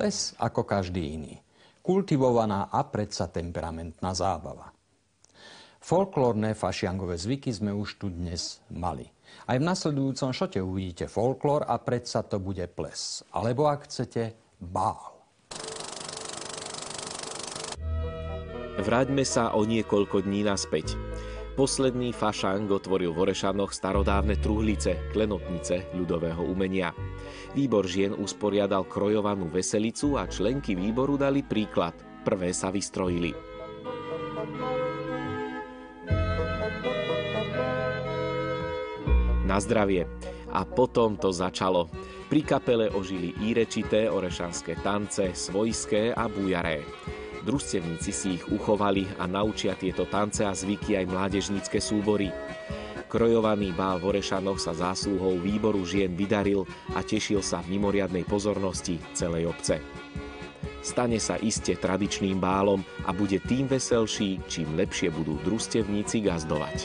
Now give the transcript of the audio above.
ples ako každý iný. Kultivovaná a predsa temperamentná zábava. Folklórne fašiangové zvyky sme už tu dnes mali. Aj v nasledujúcom šote uvidíte folklór a predsa to bude ples. Alebo ak chcete, bál. Vráťme sa o niekoľko dní naspäť. Posledný fašang otvoril v Orešanoch starodávne truhlice, klenotnice ľudového umenia. Výbor žien usporiadal krojovanú veselicu a členky výboru dali príklad. Prvé sa vystrojili. Na zdravie. A potom to začalo. Pri kapele ožili írečité orešanské tance, svojské a bujaré. Družstevníci si ich uchovali a naučia tieto tance a zvyky aj mládežnícke súbory. Krojovaný bál v Orešanoch sa zásluhou výboru žien vydaril a tešil sa v mimoriadnej pozornosti celej obce. Stane sa iste tradičným bálom a bude tým veselší, čím lepšie budú družstevníci gazdovať.